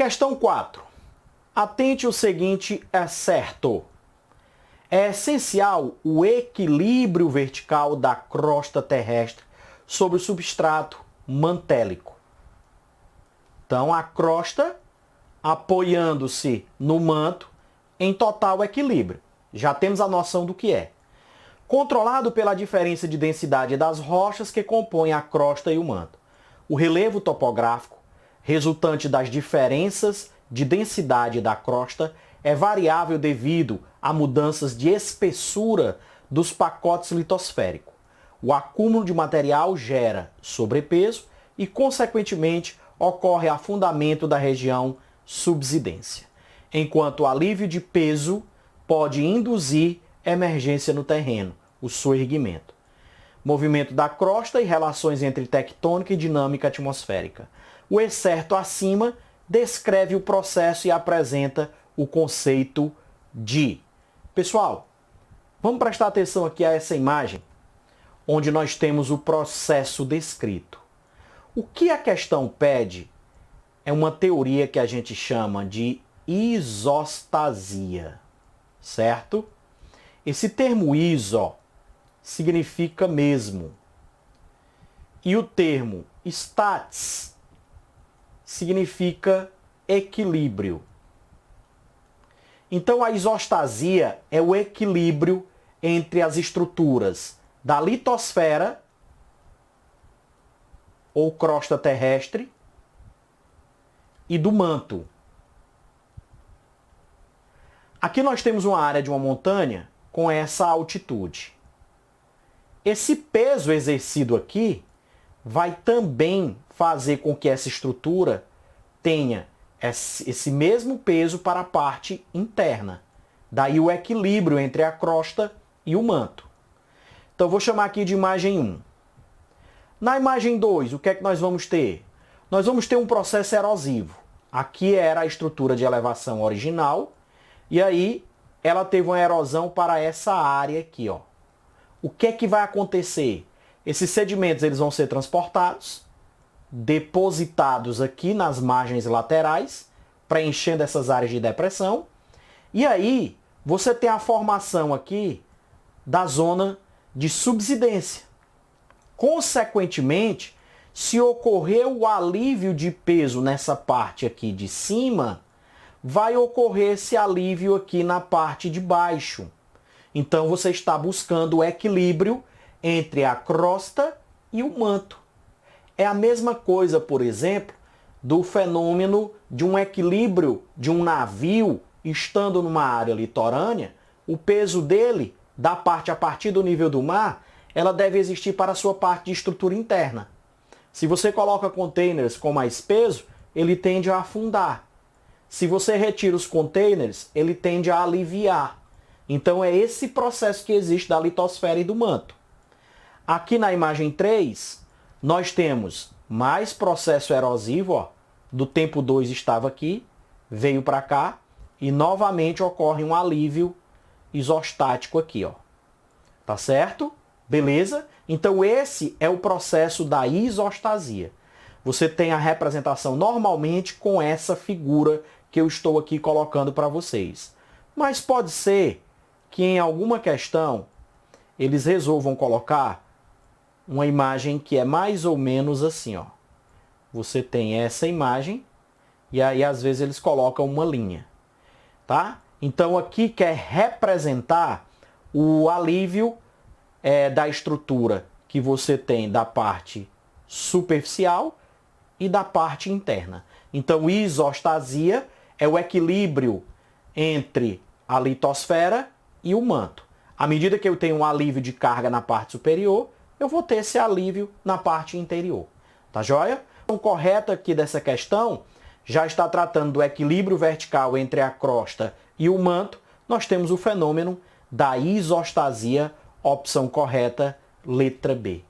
Questão 4. Atente, o seguinte é certo. É essencial o equilíbrio vertical da crosta terrestre sobre o substrato mantélico. Então, a crosta apoiando-se no manto em total equilíbrio. Já temos a noção do que é. Controlado pela diferença de densidade das rochas que compõem a crosta e o manto. O relevo topográfico, resultante das diferenças de densidade da crosta, é variável devido a mudanças de espessura dos pacotes litosféricos. O acúmulo de material gera sobrepeso e, consequentemente, ocorre afundamento da região subsidência, enquanto o alívio de peso pode induzir emergência no terreno, o soerguimento. Movimento da crosta e relações entre tectônica e dinâmica atmosférica. O excerto acima descreve o processo e apresenta o conceito de... Pessoal, vamos prestar atenção aqui a essa imagem, onde nós temos o processo descrito. O que a questão pede é uma teoria que a gente chama de isostasia, certo? Esse termo iso significa mesmo. E o termo stats significa equilíbrio. Então a isostasia é o equilíbrio entre as estruturas da litosfera ou crosta terrestre e do manto. Aqui nós temos uma área de uma montanha com essa altitude. Esse peso exercido aqui vai também fazer com que essa estrutura tenha esse mesmo peso para a parte interna. Daí o equilíbrio entre a crosta e o manto. Então eu vou chamar aqui de imagem 1. Na imagem 2, o que é que nós vamos ter? Nós vamos ter um processo erosivo. Aqui era a estrutura de elevação original, e aí ela teve uma erosão para essa área aqui, ó. O que é que vai acontecer? Esses sedimentos eles vão ser transportados, depositados aqui nas margens laterais, preenchendo essas áreas de depressão, e aí você tem a formação aqui da zona de subsidência. Consequentemente, se ocorrer o alívio de peso nessa parte aqui de cima, vai ocorrer esse alívio aqui na parte de baixo. Então você está buscando o equilíbrio entre a crosta e o manto. É a mesma coisa, por exemplo, do fenômeno de um equilíbrio de um navio estando numa área litorânea. O peso dele, da parte a partir do nível do mar, ela deve existir para a sua parte de estrutura interna. Se você coloca containers com mais peso, ele tende a afundar. Se você retira os containers, ele tende a aliviar. Então é esse processo que existe da litosfera e do manto. Aqui na imagem 3, nós temos mais processo erosivo, ó, do tempo 2 estava aqui, veio para cá, e novamente ocorre um alívio isostático aqui, ó. Tá certo? Beleza? Então esse é o processo da isostasia. Você tem a representação normalmente com essa figura que eu estou aqui colocando para vocês. Mas pode ser que em alguma questão eles resolvam colocar uma imagem que é mais ou menos assim, ó. Você tem essa imagem e aí às vezes eles colocam uma linha, tá? Então aqui quer representar o alívio da estrutura que você tem da parte superficial e da parte interna. Então isostasia é o equilíbrio entre a litosfera e o manto. À medida que eu tenho um alívio de carga na parte superior, eu vou ter esse alívio na parte interior. Tá joia? O correto aqui dessa questão já está tratando do equilíbrio vertical entre a crosta e o manto. Nós temos o fenômeno da isostasia, opção correta, letra B.